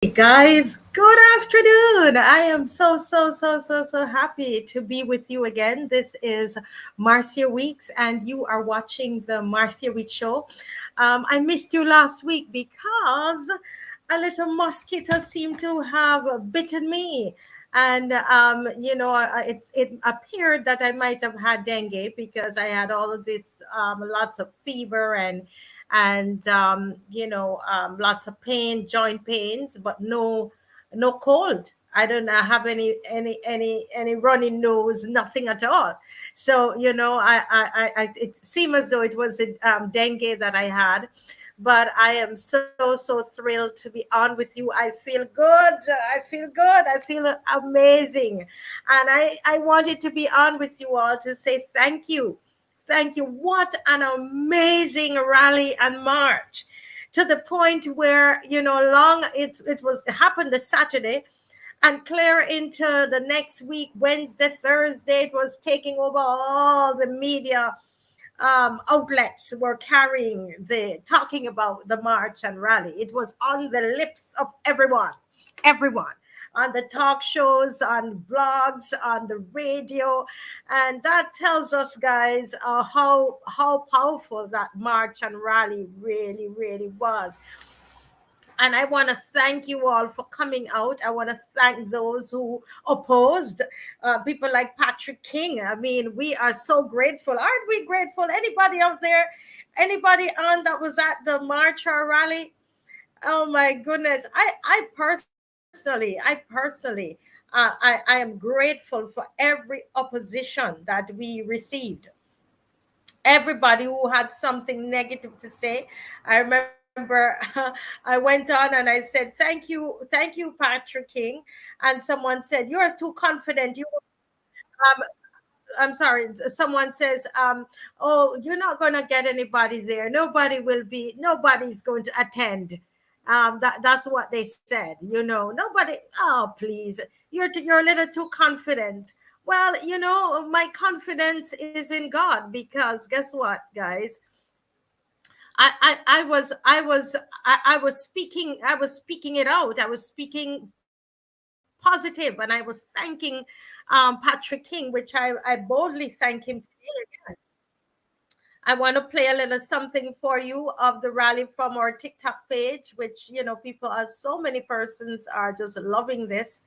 Guys, good afternoon. I am so happy to be with you again. This is Marcia Weeks, and you are watching the Marcia Weeks show. I missed you last week because a little mosquito seemed to have bitten me. And it appeared that I might have had dengue because I had all of this lots of fever and lots of pain, joint pains, but no cold. I don't have any runny nose, nothing at all. So it seemed as though it was a dengue that I had. But I am so thrilled to be on with you. I feel good. I feel good. I feel amazing, and I wanted to be on with you all to say thank you. Thank you. What an amazing rally and march, to the point where long it happened this Saturday and clear into the next week, Wednesday, Thursday. It was taking over all the media outlets were carrying the talking about the march and rally. It was on the lips of everyone, on the talk shows, on blogs, on the radio, and that tells us, guys, how powerful that march and rally really was. And I want to thank you all for coming out. I want to thank those who opposed, people like Patrick King. I mean, we are so grateful. Aren't we grateful? Anybody out there, anybody on that was at the march or rally? Oh my goodness. I personally, I am grateful for every opposition that we received. Everybody who had something negative to say. I remember I went on and I said, thank you, Patrick King. And someone said, you're too confident. Um, I'm sorry, someone says, oh, you're not going to get anybody there. Nobody's going to attend. That's what they said. Nobody. Oh, please, you're a little too confident. Well, my confidence is in God, because guess what, guys? I was speaking it out. I was speaking positive, and I was thanking Patrick King, which I boldly thank him today again. I want to play a little something for you of the rally from our TikTok page, which people are, so many persons are just loving this.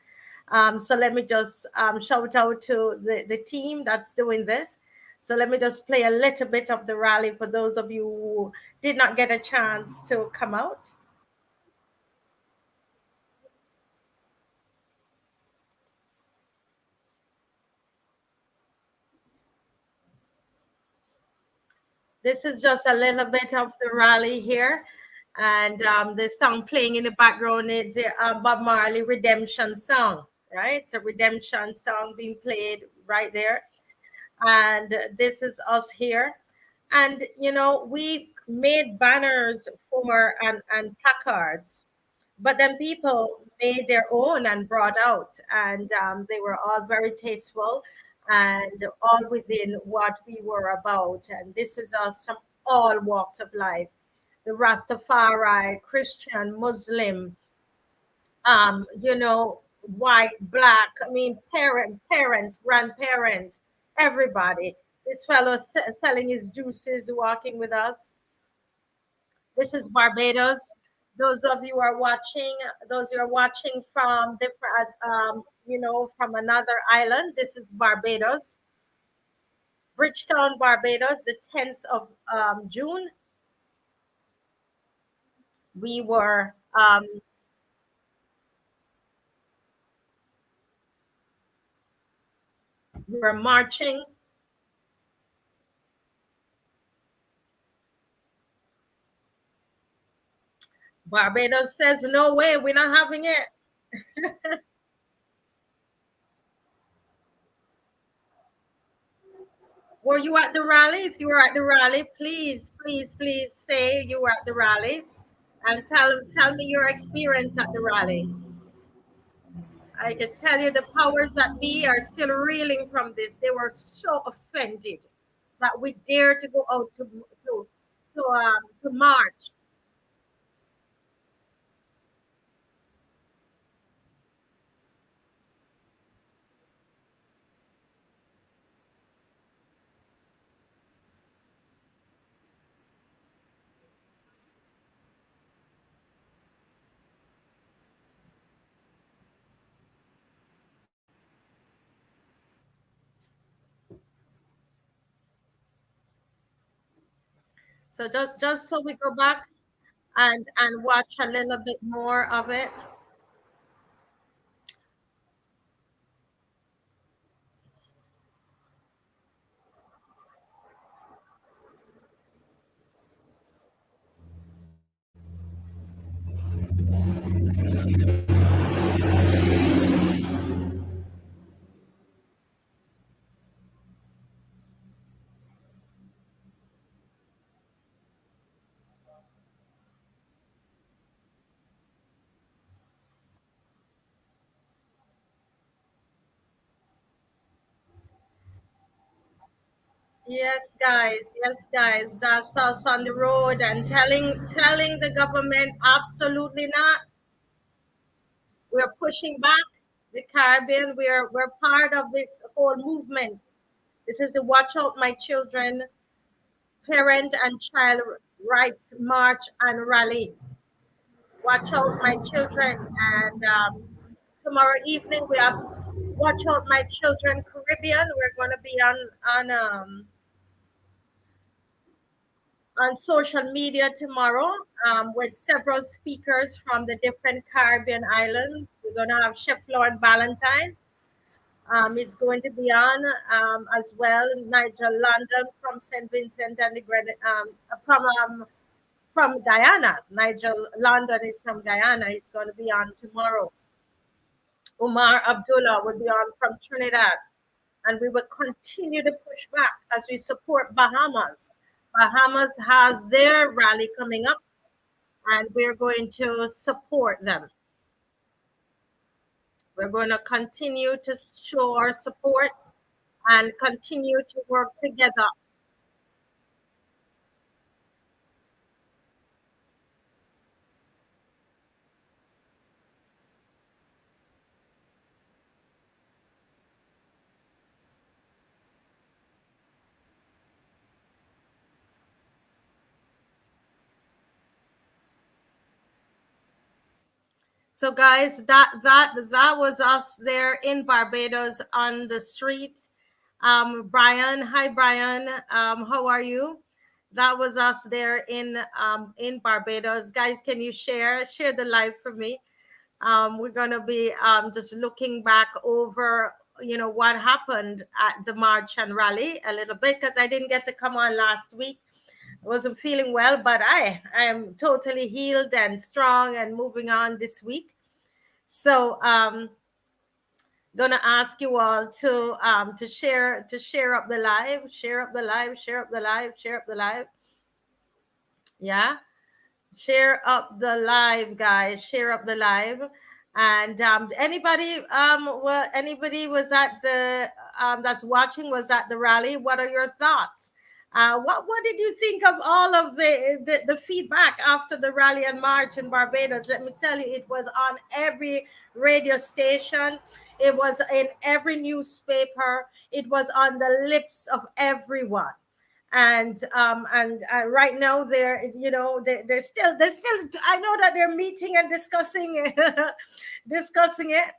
So let me just shout out to the team that's doing this. So let me just play a little bit of the rally for those of you who did not get a chance to come out. This is just a little bit of the rally here. And the song playing in the background is the Bob Marley Redemption song, right? It's a redemption song being played right there. And this is us here. And, we made banners for and placards, but then people made their own and brought out, and they were all very tasteful and all within what we were about. And this is us from all walks of life: the Rastafari, Christian, Muslim, white, black. I mean, parents, grandparents, everybody. This fellow selling his juices, walking with us. This is Barbados. Those of you are watching, those who are watching from different, from another island. This is Barbados, Bridgetown, Barbados. The 10th of June, we were marching. Barbados says, "No way, we're not having it." Were you at the rally? If you were at the rally, please say you were at the rally and tell me your experience at the rally. I can tell you the powers that be are still reeling from this. They were so offended that we dare to go out to march. So just so we go back and watch a little bit more of it. Yes, guys, that's us on the road and telling the government absolutely not. We're pushing back the Caribbean. We're part of this whole movement. This is a Watch Out My Children parent and child rights march and rally. Watch Out My Children. And tomorrow evening we have Watch Out My Children Caribbean. We're going to be on social media tomorrow with several speakers from the different Caribbean islands. We're going to have Chef Lord Valentine. Is going to be on as well. Nigel London from St. Vincent and the from Guyana. Nigel London is from Guyana. He's going to be on tomorrow. Umar Abdullah will be on from Trinidad. And we will continue to push back as we support Bahamas. Bahamas has their rally coming up, and we're going to support them. We're going to continue to show our support and continue to work together. So, guys, that was us there in Barbados on the streets. Brian, hi Brian, how are you? That was us there in Barbados. Guys, can you share the live for me? We're gonna be just looking back over what happened at the march and rally a little bit because I didn't get to come on last week. I wasn't feeling well, but I am totally healed and strong and moving on this week. So gonna ask you all to share up the live, share up the live, share up the live, share up the live. Yeah, share up the live, guys. Share up the live. And anybody was at the that's watching was at the rally. What are your thoughts? What did you think of all of the feedback after the rally and march in Barbados? Let me tell you, it was on every radio station. It was in every newspaper. It was on the lips of everyone. And right now they're still I know that they're meeting and discussing discussing it.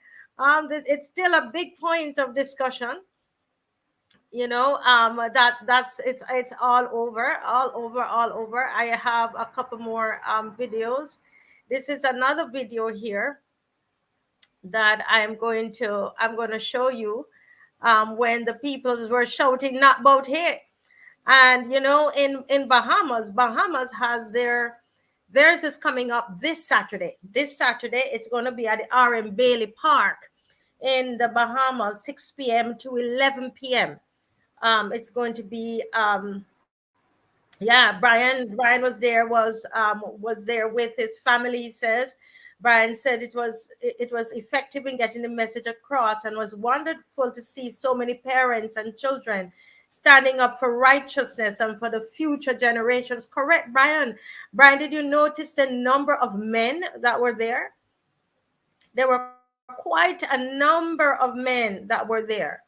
It's still a big point of discussion. It's all over, all over, all over. I have a couple more videos. This is another video here that I'm going to show you, when the people were shouting not about here. And in Bahamas has theirs is coming up this Saturday. It's going to be at the RM Bailey Park in the Bahamas, 6 p.m. to 11 p.m. It's going to be yeah, Brian was there with his family. He says Brian said it was effective in getting the message across, and was wonderful to see so many parents and children standing up for righteousness and for the future generations. Correct, Brian, did you notice the number of men that were there? There were quite a number of men that were there.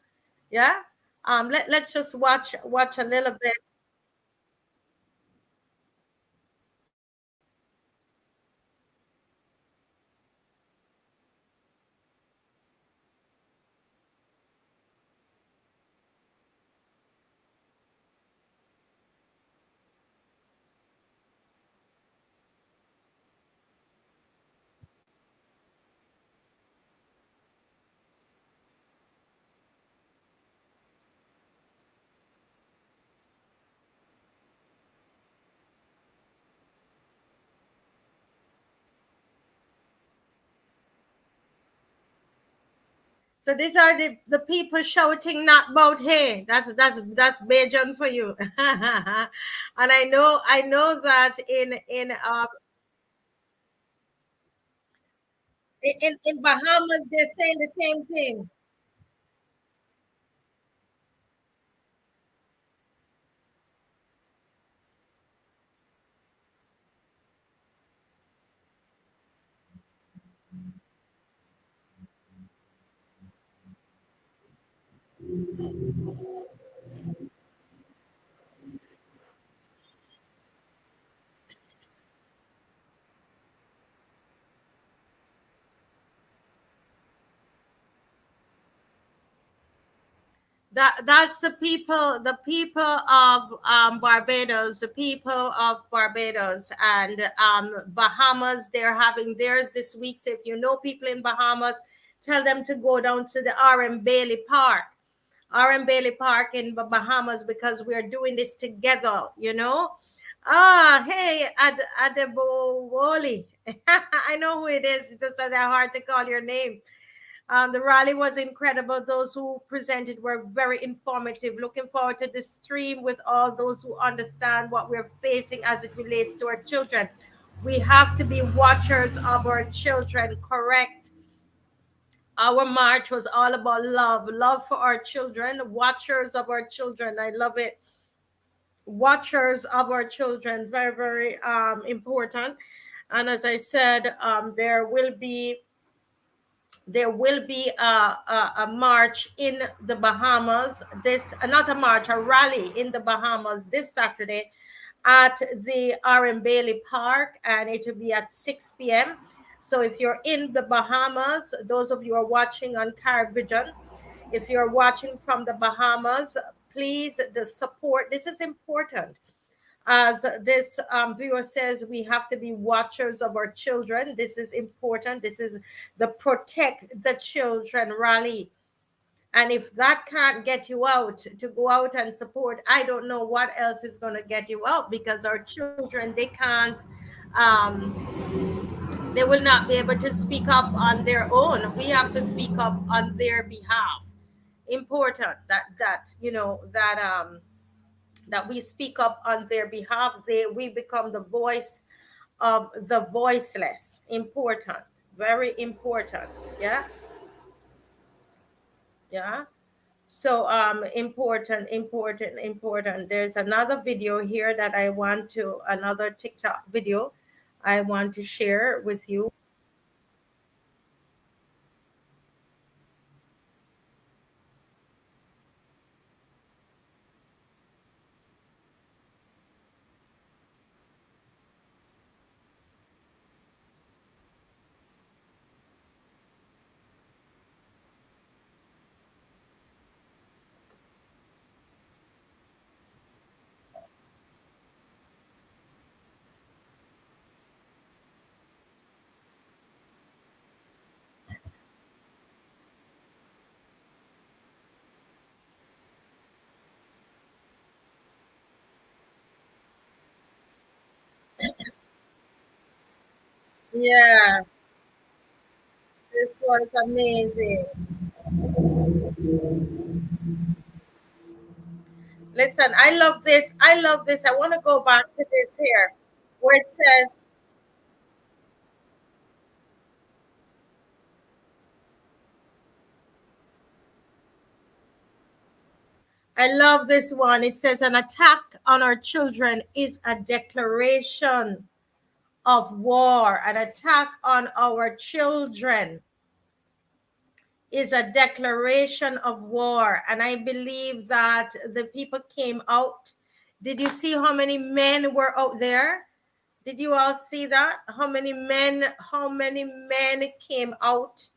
Yeah. Let's just watch a little bit. So these are the people shouting not about hey. That's Bajan for you. And I know that in Bahamas they're saying the same thing. That's the people of Barbados, the people of Barbados and Bahamas. They're having theirs this week. So if you know people in Bahamas, tell them to go down to the RM Bailey Park. RM Bailey Park in Bahamas, because we're doing this together, you know. Ah, hey, Adebo Woli. I know who it is. It's just that they're hard to call your name. The rally was incredible. Those who presented were very informative. Looking forward to the stream with all those who understand what we're facing as it relates to our children. We have to be watchers of our children, correct? Our march was all about love, love for our children, watchers of our children. I love it. Watchers of our children, very, very important. And as I said, there will be a march in the Bahamas. This not a march, a rally in the Bahamas this Saturday at the RM Bailey Park, and it will be at 6 p.m. So if you're in the Bahamas, those of you who are watching on Caribbean, if you're watching from the Bahamas, please the support. This is important. As this viewer says, we have to be watchers of our children. This is important. This is the Protect the Children rally. And if that can't get you out to go out and support, I don't know what else is going to get you out, because our children, they can't, they will not be able to speak up on their own. We have to speak up on their behalf. Important that we speak up on their behalf. We become the voice of the voiceless. Important, very important. Yeah, yeah. So important, important, important. There's another video here that I want to another TikTok video I want to share with you. Yeah, this was amazing. Listen, I love this. I love this. I want to go back to this here where it says, I love this one. It says, an attack on our children is a declaration of war. An attack on our children is a declaration of war. And I believe that the people came out. Did you see how many men were out there? Did you all see that? How many men came out?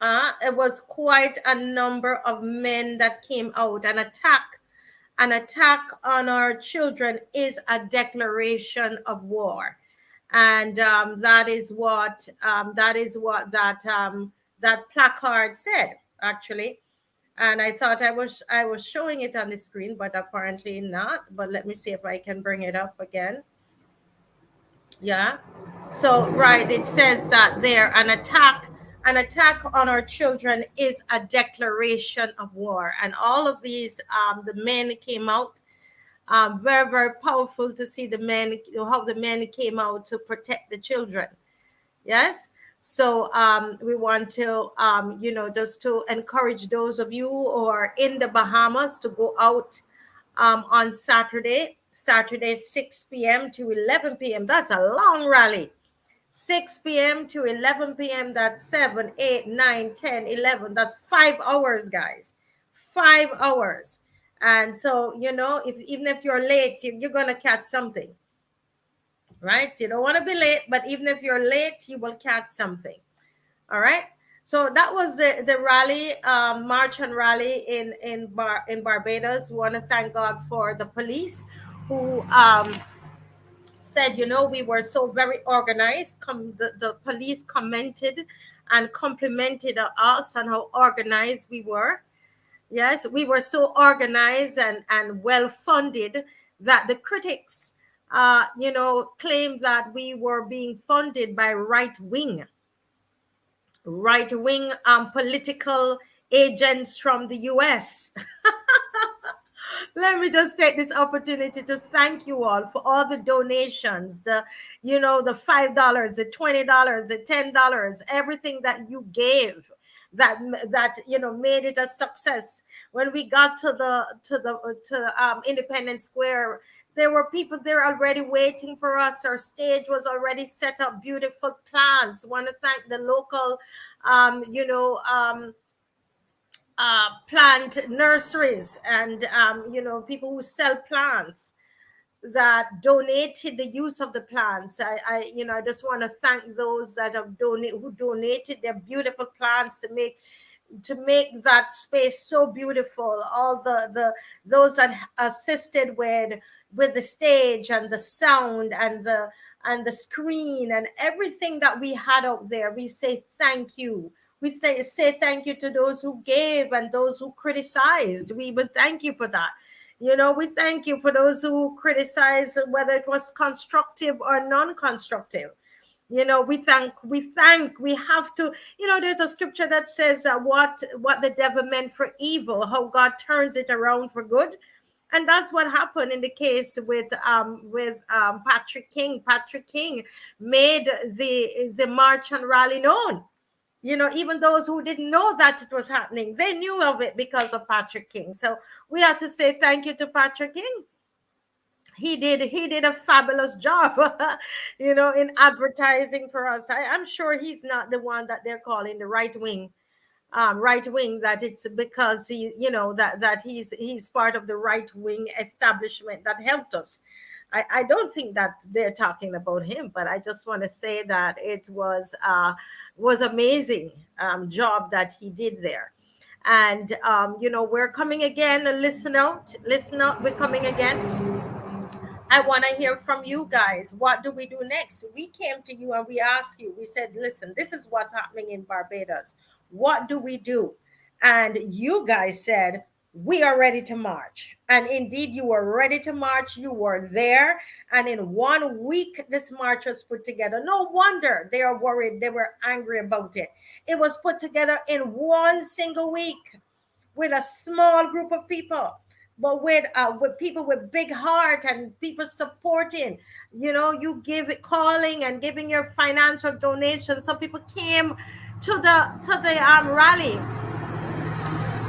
It was quite a number of men that came out. An attack on our children is a declaration of war, and that placard said, actually. And I thought I was showing it on the screen, but apparently not. But let me see if I can bring it up again. Yeah. So right, it says that there, an attack on our children is a declaration of war. And all of these, the men came out. Very, very powerful to see the men, how the men came out to protect the children. Yes. So we want to, just to encourage those of you who are in the Bahamas to go out on Saturday, 6 p.m. to 11 p.m. That's a long rally. 6 p.m. to 11 p.m. That's 7, 8, 9, 10, 11. That's 5 hours, guys. 5 hours. And so, if even if you're late, you're going to catch something, right? You don't want to be late, but even if you're late, you will catch something. All right. So that was the rally, march and rally in Barbados. We want to thank God for the police who said, we were so very organized. The police commented and complimented us on how organized we were. Yes, we were so organized and well funded that the critics, claimed that we were being funded by right wing political agents from the US. Let me just take this opportunity to thank you all for all the donations, the $5, the $20, the $10, everything that you gave, that made it a success. When we got to Independence Square, there were people there already waiting for us. Our stage was already set up, beautiful plants. Want to thank the local, plant nurseries and people who sell plants that donated the use of the plants. I just want to thank those that have donated their beautiful plants to make that space so beautiful. All the those that assisted with the stage and the sound and the screen and everything that we had out there. We say thank you. We say thank you to those who gave and those who criticized. We would thank you for that. We thank you for those who criticize, whether it was constructive or non-constructive. We have to, there's a scripture that says that what the devil meant for evil, how God turns it around for good. And that's what happened in the case with Patrick King. Patrick King made the march and rally known. Even those who didn't know that it was happening, they knew of it because of Patrick King. So we have to say thank you to Patrick King. He did a fabulous job, in advertising for us. I'm sure he's not the one that they're calling the right wing, that it's because that he's part of the right wing establishment that helped us. I don't think that they're talking about him, but I just want to say that it was amazing job that he did there. And we're coming again. Listen out, we're coming again. I want to hear from you guys. What do we do next? We came to you and we asked you, we said, listen, this is what's happening in Barbados. What do we do? And you guys said, we are ready to march. And indeed, you were ready to march. You were there. And in 1 week, this march was put together. No wonder they are worried. They were angry about it. It was put together in one single week with a small group of people, but with people with big heart and people supporting. You give it, calling and giving your financial donations. Some people came to the rally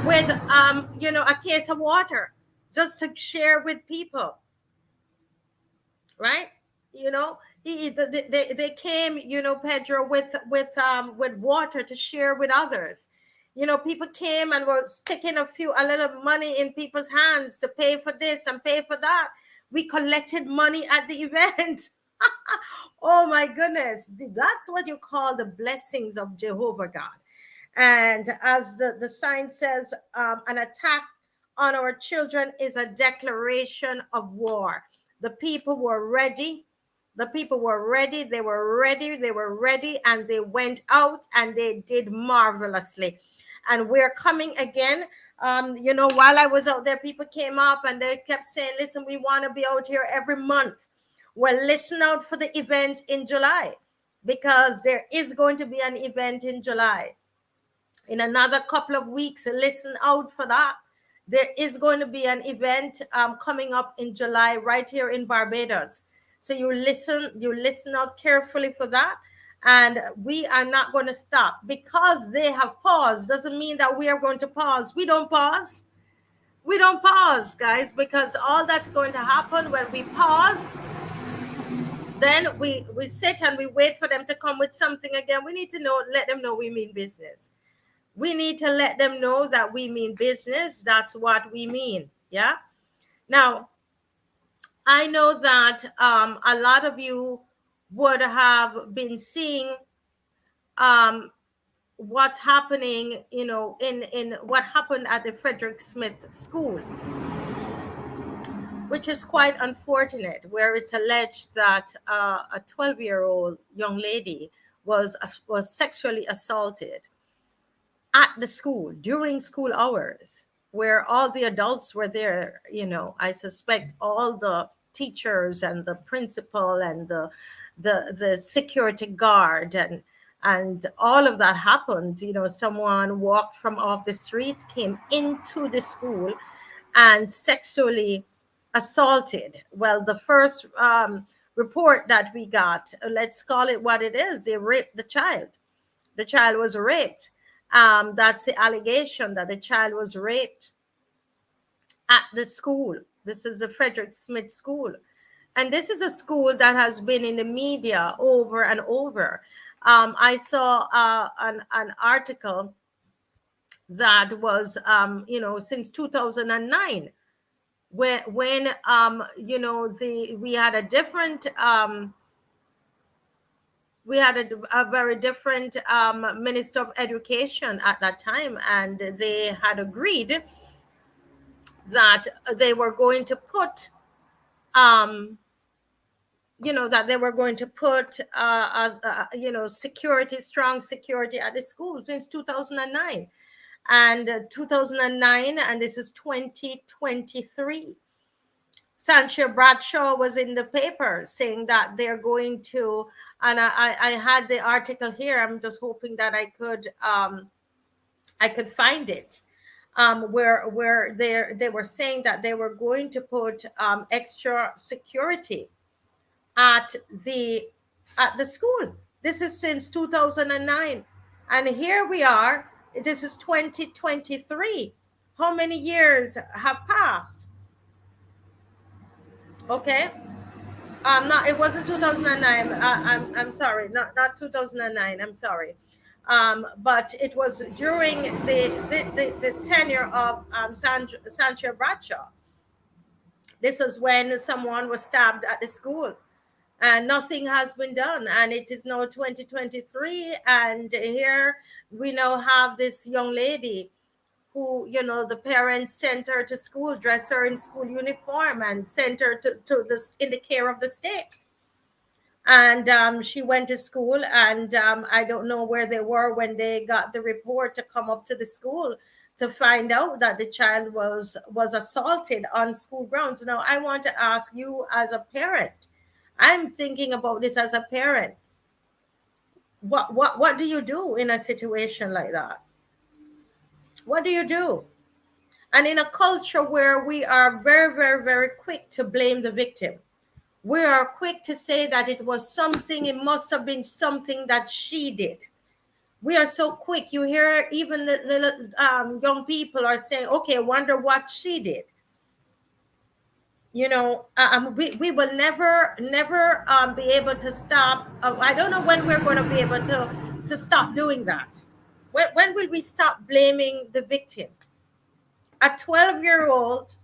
with a case of water just to share with people, right? They came, Pedro, with water to share with others. People came and were sticking a little money in people's hands to pay for this and pay for that. We collected money at the event. Oh my goodness. That's what you call the blessings of Jehovah God. And as the sign says, an attack on our children is a declaration of war. The people were ready. They were ready, and they went out and they did marvelously. And we're coming again. While I was out there, people came up and they kept saying, listen, we want to be out here every month. Well, listen out for the event in July. because there is going to be an event in July. In another couple of weeks, listen out for that. There is going to be an event coming up in July right here in Barbados. So you listen out carefully for that. And we are not going to stop because they have paused. Doesn't mean that we are going to pause. We don't pause. We don't pause, guys, because all that's going to happen when we pause, then we sit and we wait for them to come with something again. We need to know, let them know we mean business. We need to let them know that we mean business. That's what we mean. Yeah. Now, I know that a lot of you would have been seeing um, what's happening, in what happened at the Frederick Smith School, which is quite unfortunate, where it's alleged that a 12-year-old young lady was sexually assaulted at the school during school hours, where all the adults were there. I suspect all the teachers and the principal and the security guard, and all of that happened. Someone walked from off the street, came into the school, and sexually assaulted. Well, the first report that we got, let's call it what it is, they raped the child. The child was raped. That's the allegation, that the child was raped at the school. This is the Frederick Smith School. And this is a school that has been in the media over and over. I saw an article that was, since 2009, when we had a different a very different minister of education at that time, and they had agreed that they were going to put as security, strong security at the school since 2009. And 2009, and this is 2023. Sancho Bradshaw was in the paper saying that they're going to, and I had the article here. I'm just hoping that I could find it, where they were saying that they were going to put extra security at the school. This is since 2009, and here we are. This is 2023. How many years have passed? Okay. Not, it wasn't 2009. I'm sorry, not 2009. I'm sorry. But it was during the tenure of Sancho Bradshaw. This was when someone was stabbed at the school, and nothing has been done. And it is now 2023, and here we now have this young lady who, the parents sent her to school, dressed her in school uniform, and sent her to this in the care of the state. And she went to school, and I don't know where they were when they got the report to come up to the school to find out that the child was assaulted on school grounds. Now, I want to ask you, as a parent, I'm thinking about this as a parent. What do you do in a situation like that? What do you do? And in a culture where we are very, very, very quick to blame the victim, we are quick to say that it must have been something that she did. We are so quick. You hear even the young people are saying, okay, I wonder what she did. We will never be able to stop. I don't know when we're going to be able to stop doing that. When will we stop blaming the victim? A 12 years old,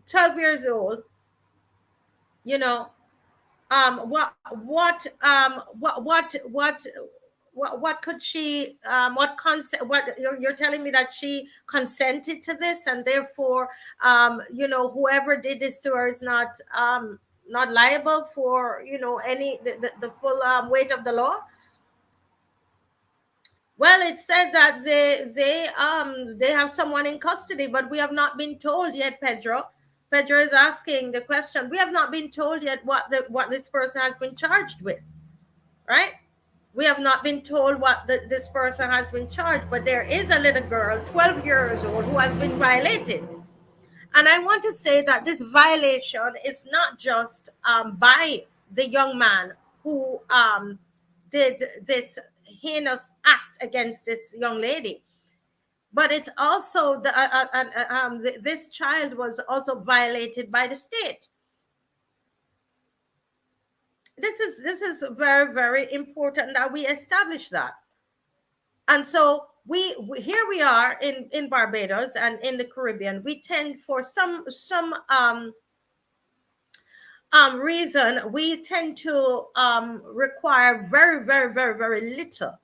what could she, what consent, what you're telling me, that she consented to this, and therefore, whoever did this to her is not liable for, any the full weight of the law? Well, it said that they have someone in custody, but we have not been told yet, Pedro. Pedro is asking the question. We have not been told yet what this person has been charged with, right? We have not been told what this person has been charged, but there is a little girl, 12 years old, who has been violated. And I want to say that this violation is not just by the young man who did this heinous act against this young lady, but it's also this child was also violated by the state. This is very, very important that we establish that. And so here we are in Barbados and in the Caribbean. We tend, for some reason, we tend to require very, very, very, very little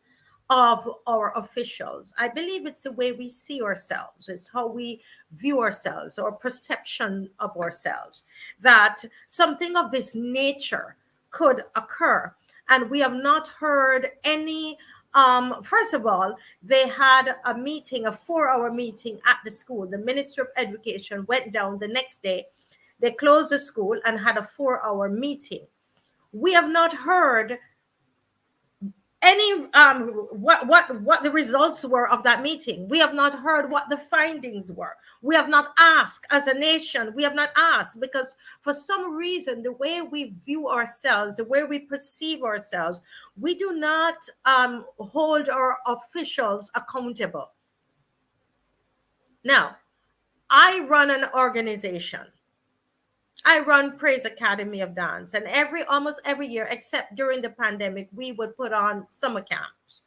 of our officials. I believe it's the way we see ourselves, it's how we view ourselves, our perception of ourselves, that something of this nature could occur. And we have not heard any. First of all, they had a meeting, a 4-hour meeting at the school. The Ministry of Education went down the next day. They closed the school and had a 4-hour meeting. We have not heard any what the results were of that meeting. We have not heard what the findings were. We have not asked as a nation. We have not asked because for some reason, the way we view ourselves, the way we perceive ourselves, we do not hold our officials accountable. Now, I run an organization. I run Praise Academy of Dance, and almost every year, except during the pandemic, we would put on summer camps.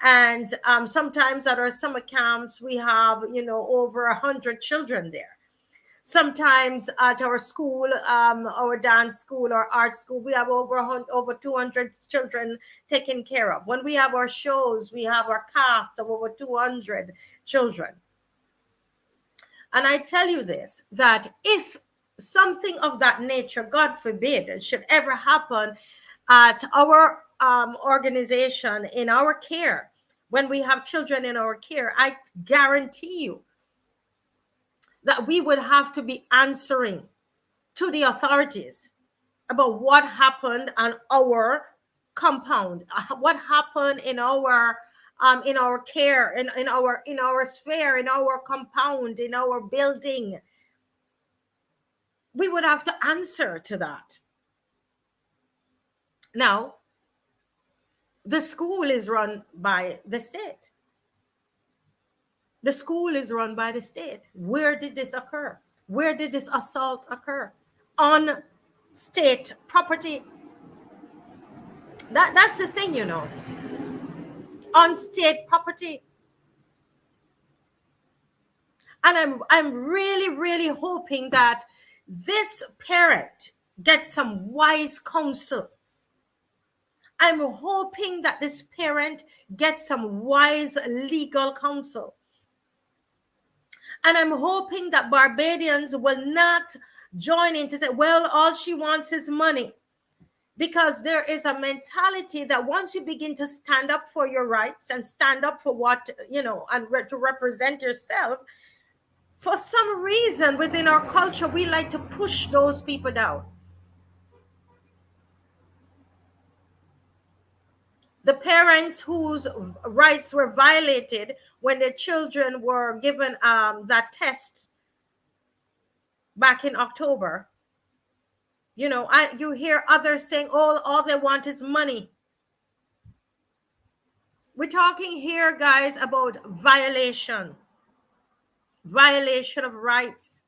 And sometimes at our summer camps, we have, over 100 children there. Sometimes at our school, our dance school or art school, we have over 200 children taken care of. When we have our shows, we have our cast of over 200 children. And I tell you this, that if something of that nature, God forbid, should ever happen at our organization, in our care, when we have children in our care, I guarantee you that we would have to be answering to the authorities about what happened on our compound, what happened in our care, in our sphere, in our compound, in our building. We would have to answer to that. Now, the school is run by the state. The school is run by the state. Where did this occur? Where did this assault occur? On state property. That's the thing, on state property. And I'm really, really hoping that this parent gets some wise counsel. I'm hoping that this parent gets some wise legal counsel. And I'm hoping that Barbadians will not join in to say, well, all she wants is money. Because there is a mentality that once you begin to stand up for your rights and stand up for what, and to represent yourself, for some reason within our culture, we like to push those people down. The parents whose rights were violated when their children were given that test back in October, you hear others saying, oh, all they want is money. We're talking here, guys, about violation of rights,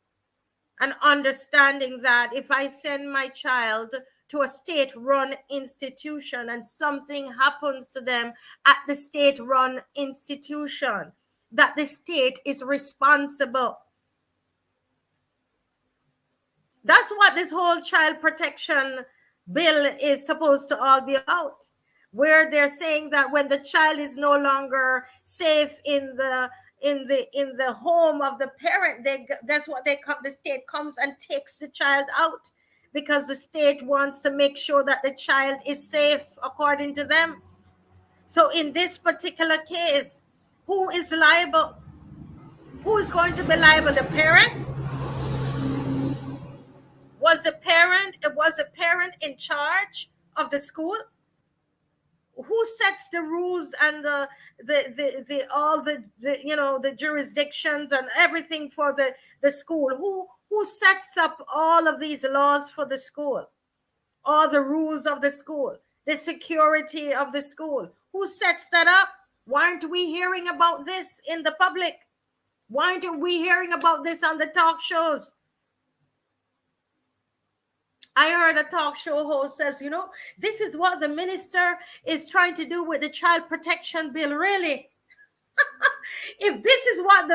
and understanding that if I send my child to a state-run institution and something happens to them at the state-run institution, that the state is responsible. That's what this whole child protection bill is supposed to all be about, where they're saying that when the child is no longer safe in the home of the parent, the state comes and takes the child out, because the state wants to make sure that the child is safe according to them. So in this particular case, who is liable? Who is going to be liable? The parent? Was the parent in charge of the school? Who sets the rules and the all the the jurisdictions and everything for the school? Who sets up all of these laws for the school, all the rules of the school, the security of the school? Who sets that up? Why aren't we hearing about this in the public? Why aren't we hearing about this on the talk shows? I heard a talk show host says, this is what the minister is trying to do with the child protection bill. Really? If this is what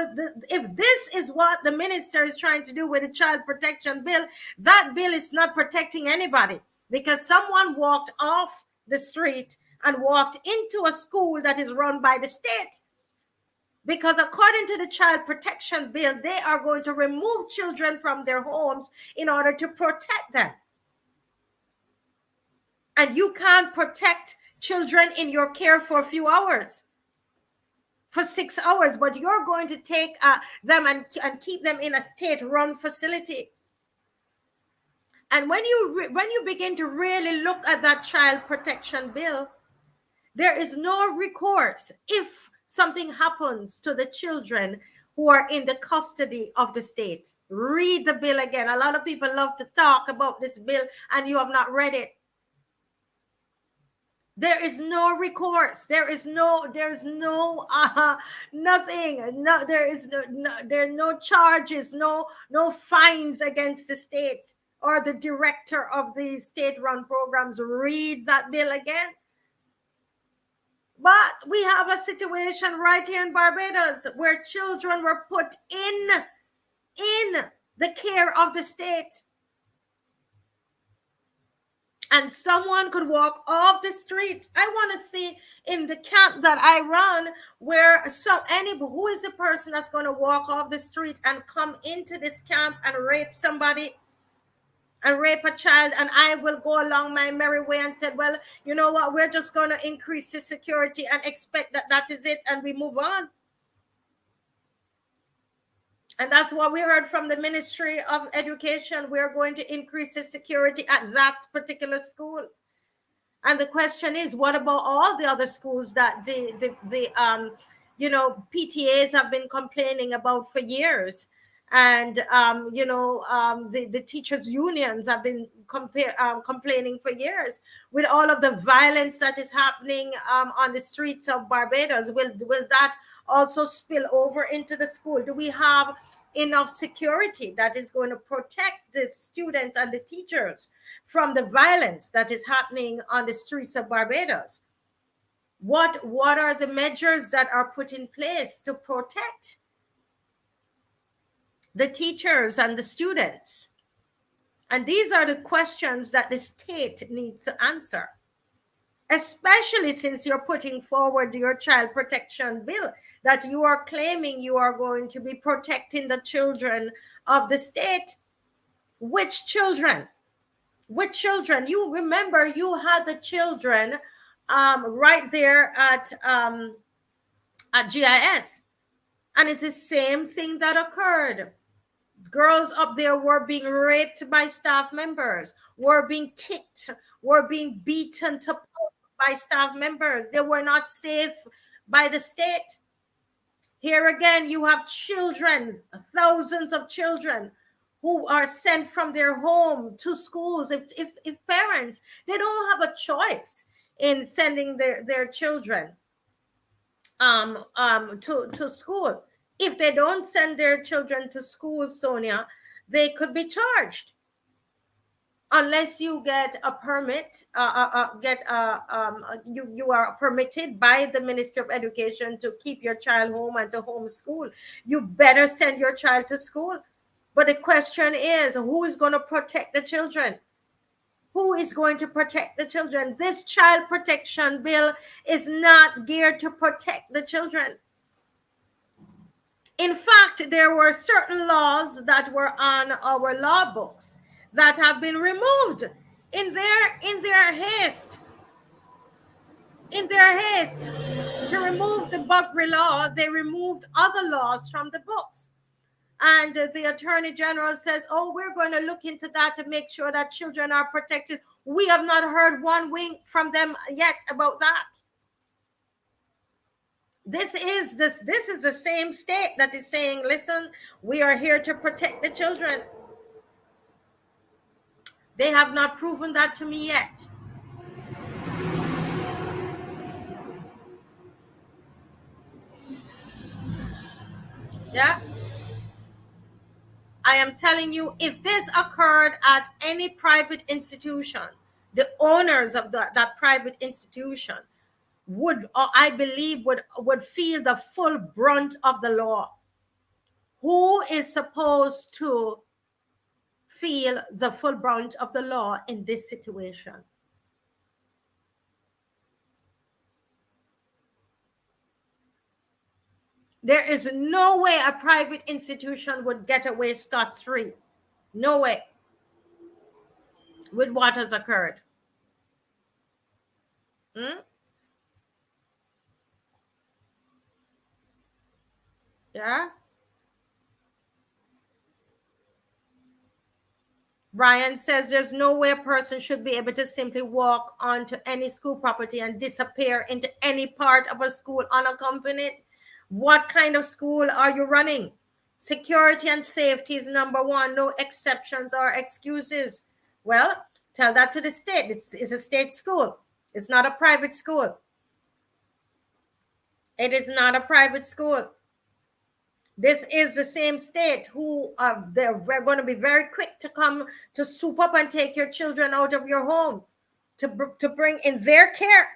if this is what the minister is trying to do with the child protection bill, that bill is not protecting anybody, because someone walked off the street and walked into a school that is run by the state. Because according to the child protection bill, they are going to remove children from their homes in order to protect them. And you can't protect children in your care for a few hours, for 6 hours, but you're going to take them and keep them in a state-run facility. And when you begin to really look at that child protection bill, there is no recourse if something happens to the children who are in the custody of the state. Read the bill again. A lot of people love to talk about this bill and you have not read it. There is no recourse. There's no nothing. No, there are no charges, no fines against the state or the director of these state-run programs. Read that bill again. But we have a situation right here in Barbados where children were put in the care of the state. And someone could walk off the street. I want to see in the camp that I run where who is the person that's going to walk off the street and come into this camp and rape somebody and rape a child, and I will go along my merry way and say, well, you know what, we're just going to increase the security and expect that is it, and we move on. And that's what we heard from the Ministry of Education. We're going to increase the security at that particular school. And the question is, what about all the other schools that the PTAs have been complaining about for years? And, the teachers' unions have been complaining for years with all of the violence that is happening on the streets of Barbados. Will that also spill over into the school? Do we have enough security that is going to protect the students and the teachers from the violence that is happening on the streets of Barbados? What are the measures that are put in place to protect the teachers and the students? And these are the questions that the state needs to answer, especially since you're putting forward your child protection bill that you are claiming you are going to be protecting the children of the state. Which children? Which children? You remember you had the children right there at GIS, and it's the same thing that occurred. Girls up there were being raped by staff members, were being kicked, were being beaten to pulp by staff members. They were not safe by the state. Here again, you have children, thousands of children who are sent from their home to schools. If parents, they don't have a choice in sending their children to school. If they don't send their children to school, Sonia, they could be charged unless you get a permit. You are permitted by the Ministry of Education to keep your child home and to homeschool. You better send your child to school. But the question is, who is going to protect the children? Who is going to protect the children? This child protection bill is not geared to protect the children. In fact, there were certain laws that were on our law books that have been removed in their haste. In their haste to remove the Buckry law, they removed other laws from the books. And the attorney general says, oh, we're going to look into that to make sure that children are protected. We have not heard one wink from them yet about that. This is the same state that is saying, listen, we are here to protect the children. They have not proven that to me yet. Yeah. I am telling you, if this occurred at any private institution, the owners of that private institution would, or I believe, would feel the full brunt of the law. Who is supposed to feel the full brunt of the law in this situation? There is no way a private institution would get away scot-free. No way. With what has occurred. Hmm? Yeah. Brian says there's no way a person should be able to simply walk onto any school property and disappear into any part of a school unaccompanied. What kind of school are you running? Security and safety is number one, no exceptions or excuses. Well, tell that to the state. It's a state school. It's not a private school. It is not a private school. This is the same state who they're going to be very quick to come to swoop up and take your children out of your home to bring in their care.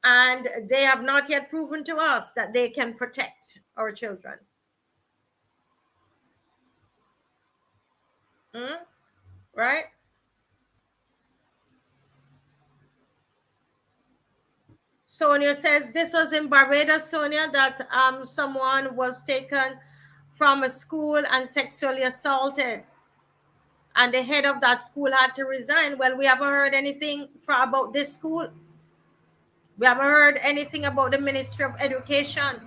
And they have not yet proven to us that they can protect our children. Right? Sonia says this was in Barbados, Sonia, that someone was taken from a school and sexually assaulted. And the head of that school had to resign. Well, we haven't heard anything about this school. We haven't heard anything about the Ministry of Education.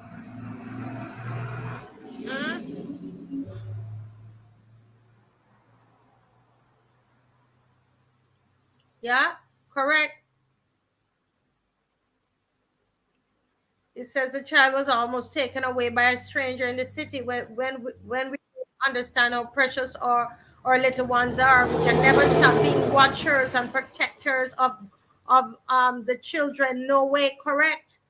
Yeah, correct. It says the child was almost taken away by a stranger in the city. When we understand how precious our little ones are, we can never stop being watchers and protectors of the children. No way. Correct.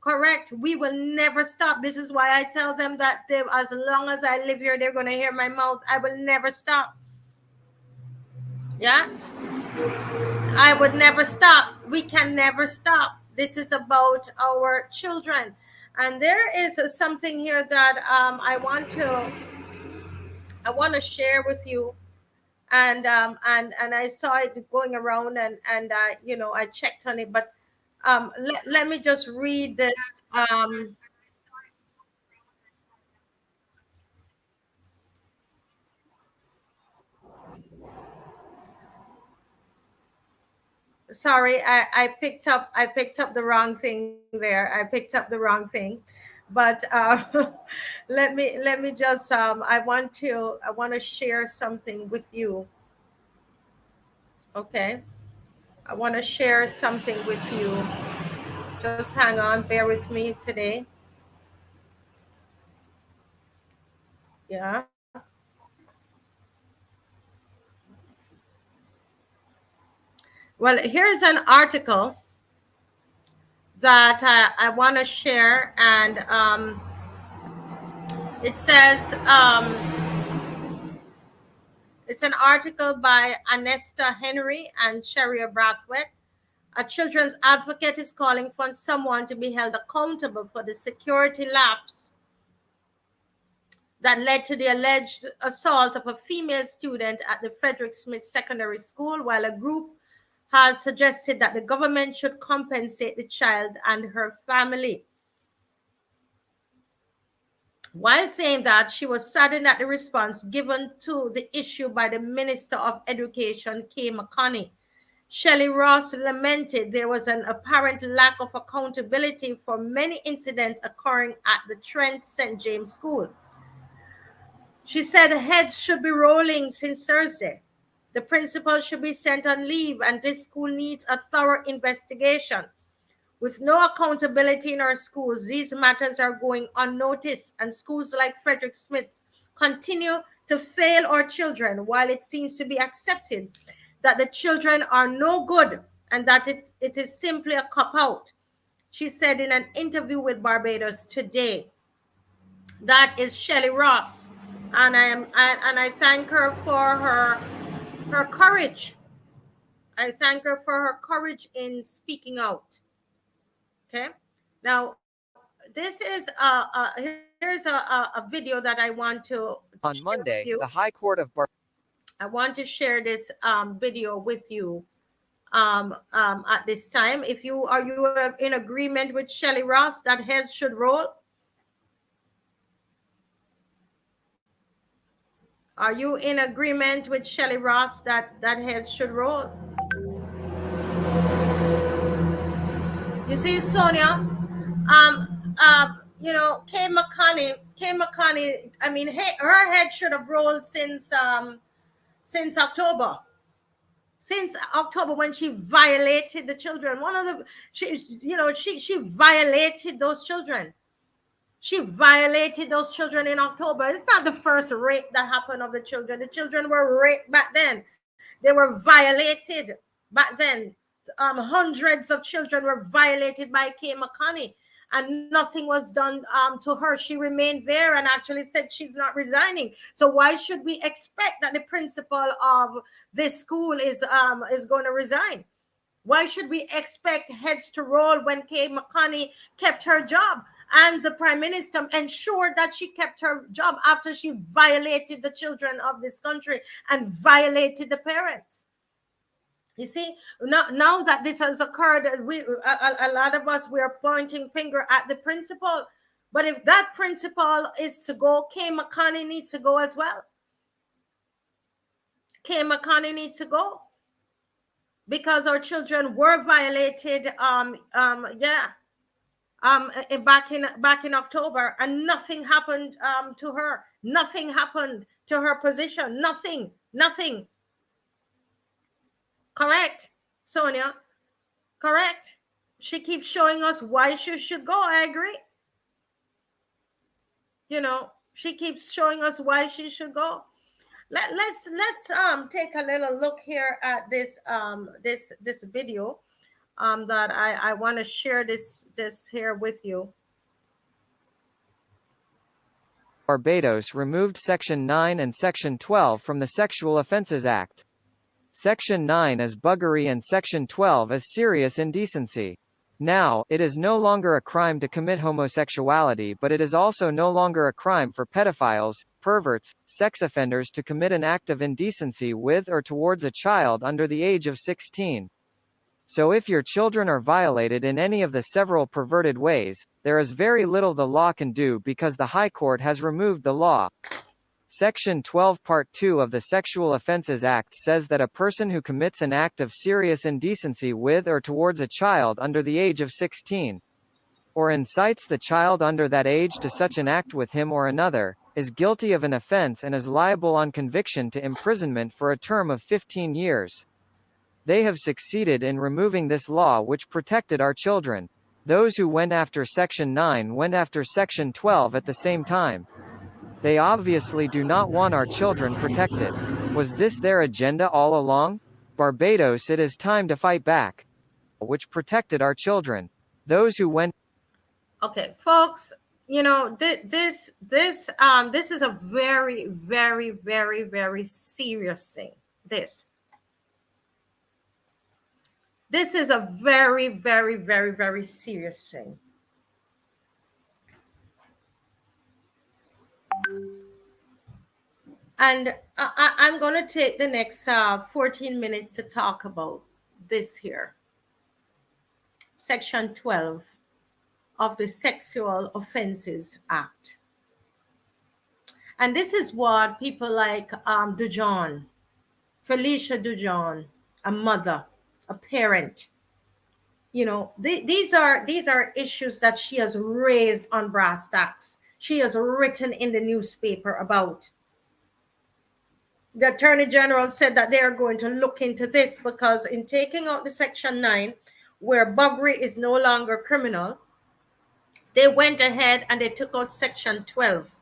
Correct. We will never stop. This is why I tell them that as long as I live here, they're going to hear my mouth. I will never stop. Yeah. I would never stop. We can never stop. This is about our children. And there is something here that I want to share with you. And I saw it going around, and I checked on it, but let me just read this. Sorry, I picked up the wrong thing there. I picked up the wrong thing, but let me just I want to share something with you. Okay, I want to share something with you. Just hang on, bear with me today. Yeah. Well, here's an article that I want to share, and it says it's an article by Anesta Henry and Sheria Brathwaite. A children's advocate is calling for someone to be held accountable for the security lapse that led to the alleged assault of a female student at the Frederick Smith Secondary School, while a group has suggested that the government should compensate the child and her family. While saying that, she was saddened at the response given to the issue by the Minister of Education, Kay McConney. Shelly Ross lamented there was an apparent lack of accountability for many incidents occurring at the Trent St. James School. She said heads should be rolling since Thursday. The principal should be sent on leave, and this school needs a thorough investigation. With no accountability in our schools, these matters are going unnoticed, and schools like Frederick Smith continue to fail our children, while it seems to be accepted that the children are no good and that it is simply a cop-out. She said in an interview with Barbados today. That is Shelly Ross, and I thank her for her courage. I thank her for her courage in speaking out. Okay, now this is here's a video that I want to On share with Monday, you. the High Court of I want to share this video with you at this time. If you are in agreement with Shelly Ross that heads should roll? Are you in agreement with Shelly Ross that heads should roll? You see, Sonia, you know, Kay McConney, I mean, her head should have rolled since October. Since October, when she violated the children. One of the, she violated those children. She violated those children in October. It's not the first rape that happened of the children. The children were raped back then. They were violated back then. Hundreds of children were violated by Kay McConney, and nothing was done to her. She remained there and actually said she's not resigning. So why should we expect that the principal of this school is going to resign? Why should we expect heads to roll when Kay McConney kept her job? And the prime minister ensured that she kept her job after she violated the children of this country and violated the parents. You see, now that this has occurred, a lot of us, we are pointing finger at the principal. But if that principal is to go, Kay McConney needs to go as well. Kay McConney needs to go because our children were violated. Back in October, and nothing happened to her. Nothing happened to her position. Nothing. Correct, Sonia. Correct. She keeps showing us why she should go. I agree. You know, she keeps showing us why she should go. Let's take a little look here at this this video. That I want to share this here with you. Barbados removed Section 9 and Section 12 from the Sexual Offences Act. Section 9 is buggery and Section 12 is serious indecency. Now, it is no longer a crime to commit homosexuality, but it is also no longer a crime for pedophiles, perverts, sex offenders to commit an act of indecency with or towards a child under the age of 16. So if your children are violated in any of the several perverted ways, there is very little the law can do because the High Court has removed the law. Section 12 Part 2 of the Sexual Offences Act says that a person who commits an act of serious indecency with or towards a child under the age of 16, or incites the child under that age to such an act with him or another, is guilty of an offence and is liable on conviction to imprisonment for a term of 15 years. They have succeeded in removing this law which protected our children. Those who went after Section 9 went after Section 12 at the same time. They obviously do not want our children protected. Was this their agenda all along? Barbados, it is time to fight back. Which protected our children. Those who went. Okay, folks, you know, this is a very, very, very, very serious thing. This is a very, very, very, very serious thing. And I'm going to take the next 14 minutes to talk about this here. Section 12 of the Sexual Offences Act. And this is what people like Dujon, Felicia Dujon, a mother, a parent, you know, these are issues that she has raised on brass tacks. She has written in the newspaper about. The Attorney General said that they are going to look into this, because in taking out the Section 9, where buggery is no longer criminal, they went ahead and they took out Section 12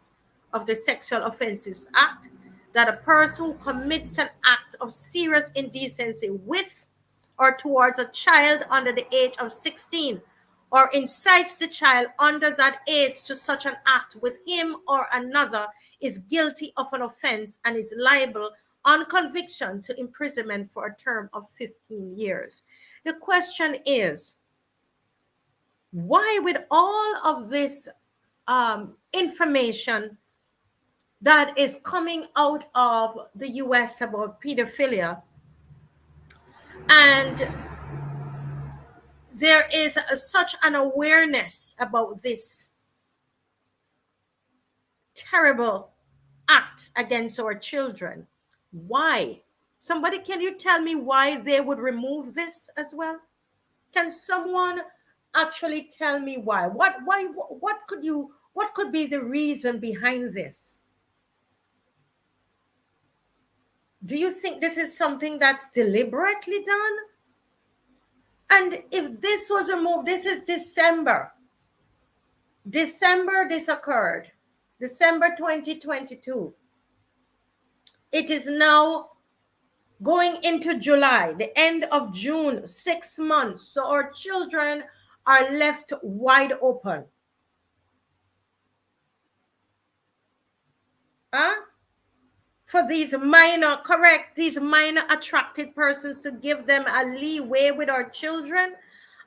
of the Sexual Offences Act, that a person who commits an act of serious indecency with or towards a child under the age of 16, or incites the child under that age to such an act with him or another, is guilty of an offense and is liable on conviction to imprisonment for a term of 15 years. The question is, why, with all of this information that is coming out of the US about pedophilia, and there is such an awareness about this terrible act against our children, why? Somebody, can you tell me why they would remove this as well? Can someone actually tell me why? What could be the reason behind this? Do you think this is something that's deliberately done? And if this was removed, this is December this occurred, December 2022. It is now going into July, the end of June, 6 months. So our children are left wide open. Huh? For these minor, correct, these minor attracted persons, to give them a leeway with our children.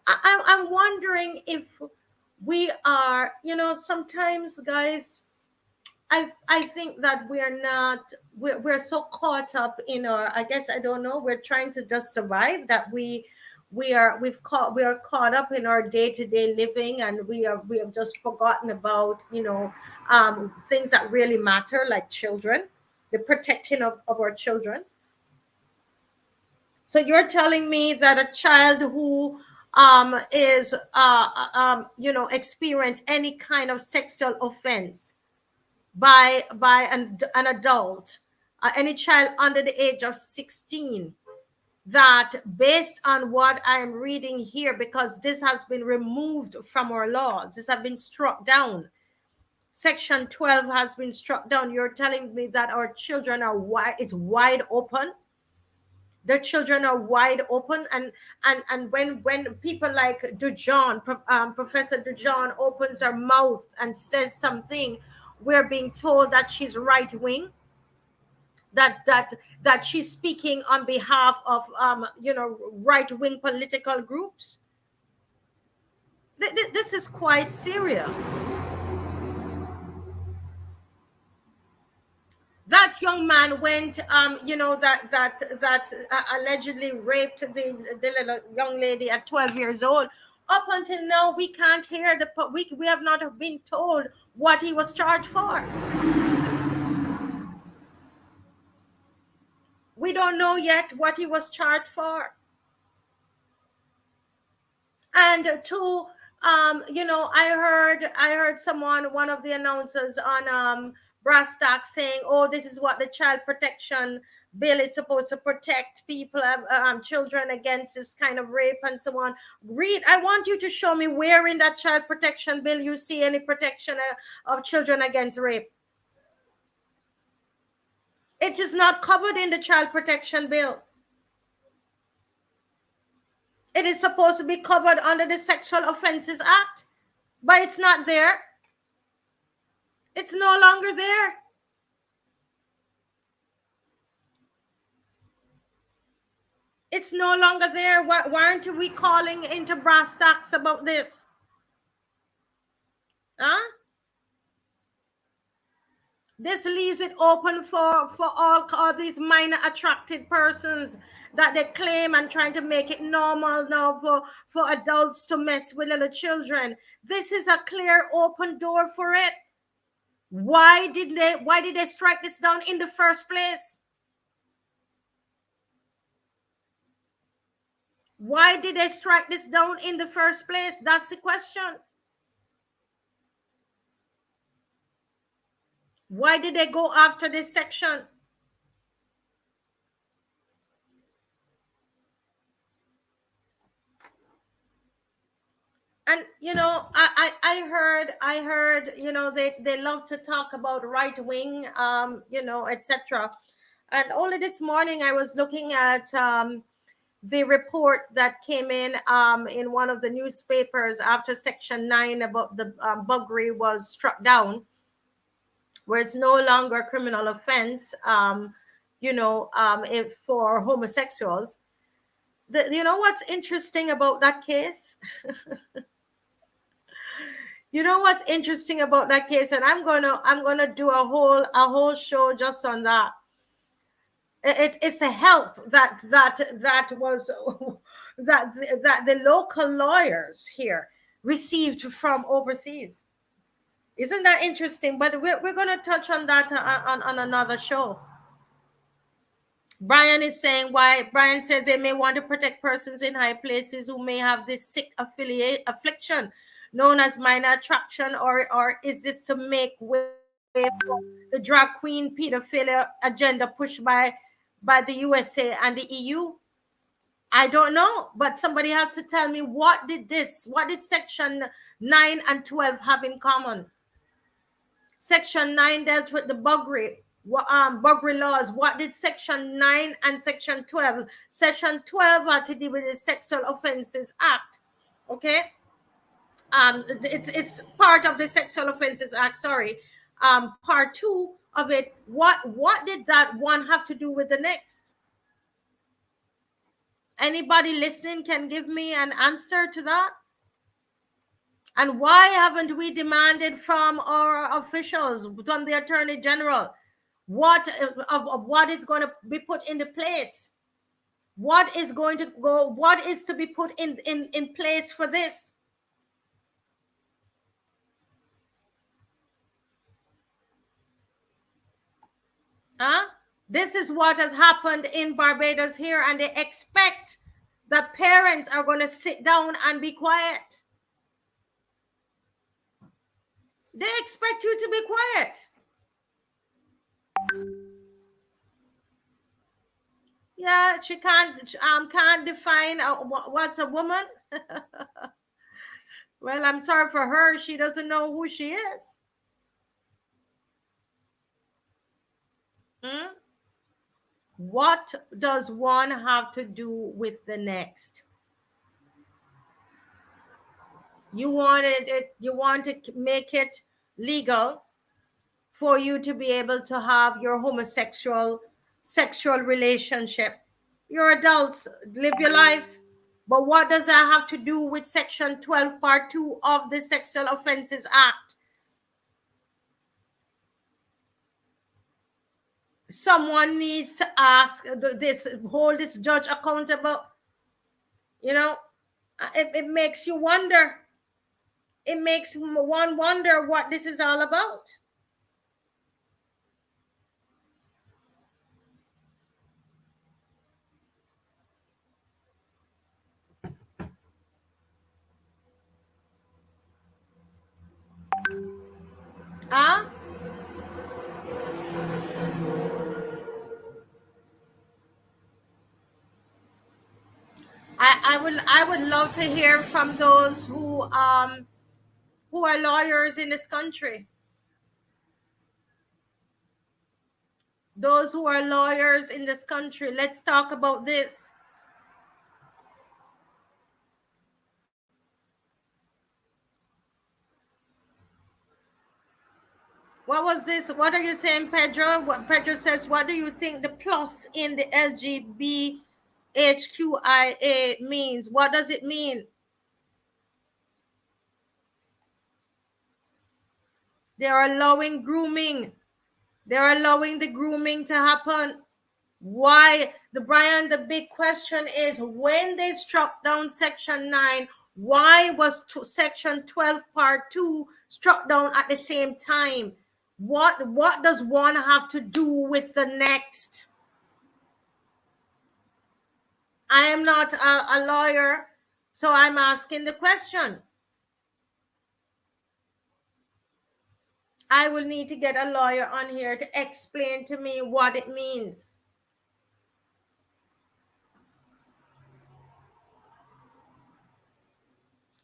I'm wondering if we are, sometimes, guys, I think that we're so caught up in our, I guess, I don't know, we're trying to just survive, that we are caught up in our day-to-day living, and we have just forgotten about, things that really matter, like children, the protecting of our children. So you're telling me that a child who is experience any kind of sexual offense by an adult, any child under the age of 16, that based on what I'm reading here, because this has been removed from our laws, this has been struck down, Section 12 has been struck down, you're telling me that our children are wide open? Their children are wide open, and when people like Dujon, Professor Dujon, opens her mouth and says something, we're being told that she's right wing, that she's speaking on behalf of right wing political groups. This is quite serious. That young man went, allegedly raped the little young lady at 12 years old. Up until now, we can't hear we have not been told what he was charged for. We don't know yet what he was charged for. And to I heard someone, one of the announcers on Brass Tack, saying, oh, this is what the child protection bill is supposed to protect people, children, against this kind of rape and so on. I want you to show me where in that child protection bill you see any protection of children against rape. It is not covered in the child protection bill. It is supposed to be covered under the Sexual Offences Act, but it's not there. It's no longer there. It's no longer there. Why aren't we calling into brass tacks about this? Huh? This leaves it open for all these minor attracted persons that they claim, and trying to make it normal now for adults to mess with little children. This is a clear open door for it. Why did they strike this down in the first place? Why did they strike this down in the first place? That's the question. Why did they go after this section? And I heard, they love to talk about right wing, etc. And only this morning I was looking at the report that came in one of the newspapers after Section 9 about the buggery was struck down, where it's no longer a criminal offense, if for homosexuals. You know what's interesting about that case? You know what's interesting about that case, and I'm gonna do a whole show just on that. It's a help that was that the local lawyers here received from overseas. Isn't that interesting? But we're going to touch on that on another show. Brian is saying why. Brian said they may want to protect persons in high places who may have this sick affliction known as minor attraction, or is this to make way for the drag queen pedophilia agenda pushed by the USA and the EU? I don't know, but somebody has to tell me what did Section 9 and 12 have in common? Section 9 dealt with the buggery laws. What did Section 9 and Section 12? Section 12 had to do with the Sexual Offences Act. Okay? It's part of the Sexual Offences Act, sorry. Part 2 of it, what did that one have to do with the next? Anybody listening can give me an answer to that? And why haven't we demanded from our officials, from the Attorney General, of what is going to be put into place? What is going to go? What is to be put in place for this? Huh? This is what has happened in Barbados here, and they expect that parents are going to sit down and be quiet. They expect you to be quiet. Yeah, she can't define what's a woman. Well, I'm sorry for her. She doesn't know who she is. Hmm? What does one have to do with the next? You want to make it legal for you to be able to have your homosexual sexual relationship. You're adults, live your life. But what does that have to do with Section 12, Part 2 of the Sexual Offences Act? Someone needs to hold this judge accountable. It makes you wonder. It makes one wonder what this is all about. Huh? I would love to hear from those who are lawyers in this country. Those who are lawyers in this country, let's talk about this. What was this? What are you saying, Pedro? What Pedro says, what do you think the plus in the LGBTQIA means? What does it mean? They're allowing grooming. They're allowing the grooming to happen. Why? The big question is, when they struck down Section 9, why was Section 12 Part 2 struck down at the same time? What does one have to do with the next? I am not a lawyer, so I'm asking the question. I will need to get a lawyer on here to explain to me what it means.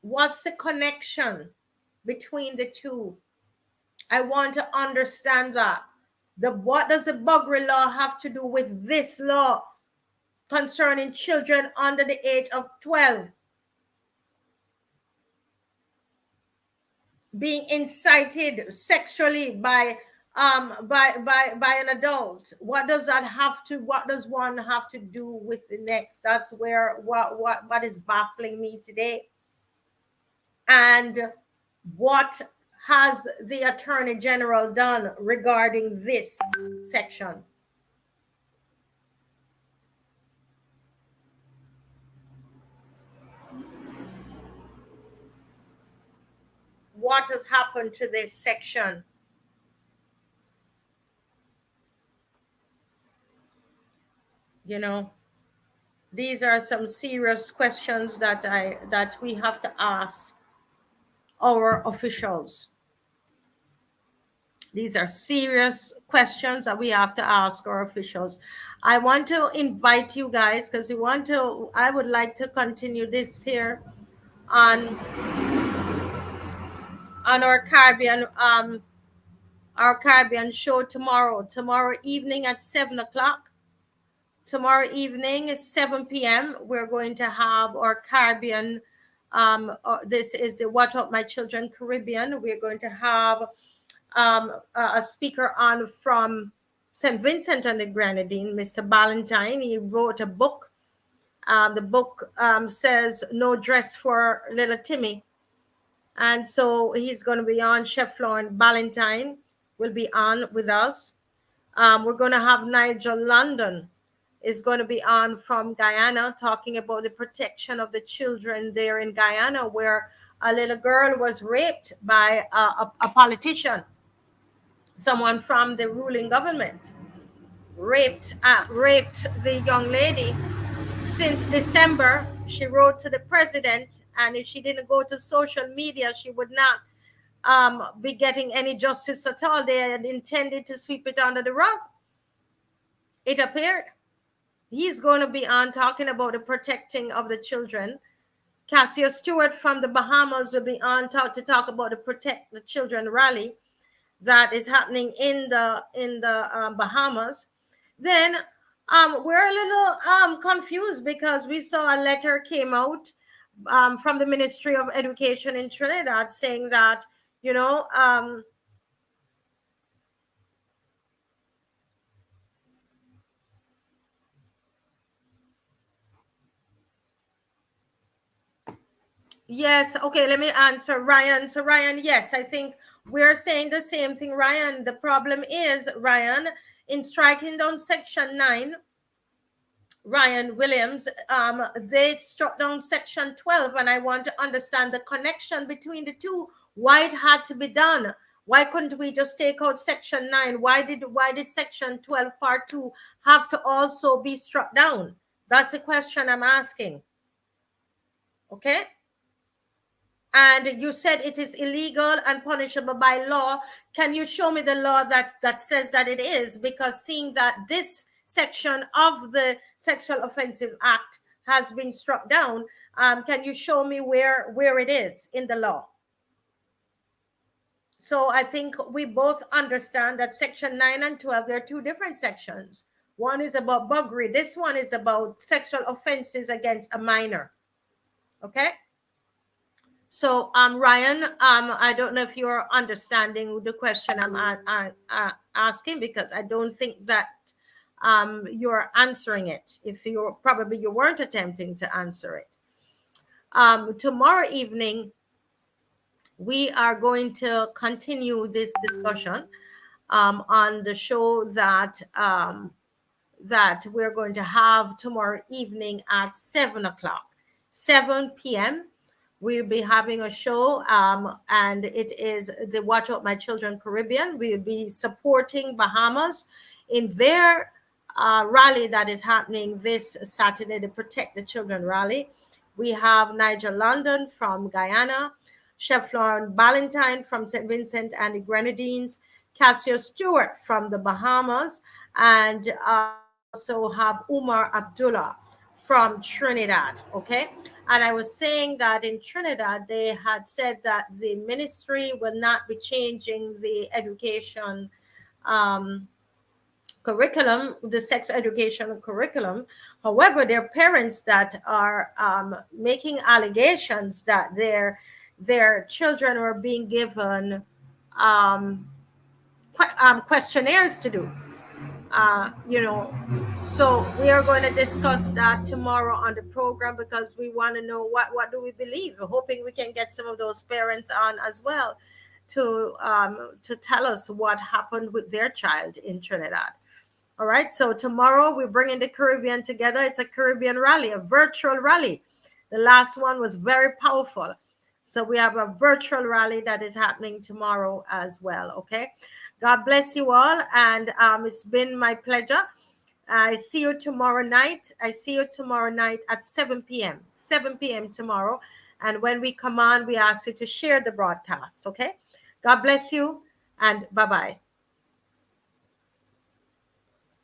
What's the connection between the two? I want to understand that. What does the Buggery law have to do with this law concerning children under the age of 12 being incited sexually by an adult? What does that have to, what does one have to do with the next? That's where what is baffling me today. And what has the Attorney General done regarding this section? What has happened to this section? You know, these are some serious questions that we have to ask our officials. These are serious questions that we have to ask our officials. I want to invite you guys, because I would like to continue this here on our Caribbean show tomorrow evening at 7 o'clock. Tomorrow evening is 7 p.m. We're going to have our Caribbean. This is the Watch Out My Children Caribbean. We're going to have a speaker on from St. Vincent and the Grenadine, Mr. Ballantyne. He wrote a book. The book says "No Dress for Little Timmy," and so he's going to be on. Chef Lauren Ballantyne will be on with us. We're going to have Nigel London is going to be on from Guyana, talking about the protection of the children there in Guyana, where a little girl was raped by a politician, someone from the ruling government, raped the young lady. Since December, she wrote to the president, and if she didn't go to social media, she would not be getting any justice at all. They had intended to sweep it under the rug. It appeared. He's going to be on talking about the protecting of the children. Cassio Stewart from the Bahamas will be on to talk about the Protect the Children rally that is happening in the Bahamas. Then we're a little confused because we saw a letter came out from the Ministry of Education in Trinidad saying that, you know, yes, okay, let me answer Ryan. So, Ryan, yes, I think we're saying the same thing, Ryan. The problem is, Ryan, in striking down Section 9, Ryan Williams, they struck down Section 12, and I want to understand the connection between the two, why it had to be done. Why couldn't we just take out Section 9? Why did Section 12, Part 2 have to also be struck down? That's the question I'm asking. Okay? And you said it is illegal and punishable by law. Can you show me the law that says that it is? Because seeing that this section of the Sexual Offensive Act has been struck down, can you show me where it is in the law? So I think we both understand that Section 9 and 12, they're two different sections. One is about buggery. This one is about sexual offenses against a minor. Okay? So, Ryan, I don't know if you're understanding the question I'm asking, because I don't think that you're answering it. If you weren't attempting to answer it. Tomorrow evening, we are going to continue this discussion on the show that we're going to have tomorrow evening at 7 o'clock, 7 p.m. We'll be having a show, and it is the Watch Out My Children Caribbean. We'll be supporting Bahamas in their rally that is happening this Saturday, the Protect the Children rally. We have Nigel London from Guyana, Chef Lauren Ballantyne from St. Vincent and the Grenadines, Cassio Stewart from the Bahamas, and we also have Umar Abdullah from Trinidad. Okay. And I was saying that in Trinidad, they had said that the ministry will not be changing the education um, curriculum, the sex education curriculum. However, there are parents that are making allegations that their children are being given um, questionnaires to do. You know, so we are going to discuss that tomorrow on the program because we want to know what do we believe. We're hoping we can get some of those parents on as well to tell us what happened with their child in Trinidad. All right. So tomorrow we're bringing the Caribbean together. It's a Caribbean rally, a virtual rally. The last one was very powerful. So we have a virtual rally that is happening tomorrow as well. Okay. God bless you all. And it's been my pleasure. I see you tomorrow night. I see you tomorrow night at 7 p.m. 7 p.m. tomorrow. And when we come on, we ask you to share the broadcast. Okay. God bless you and bye bye.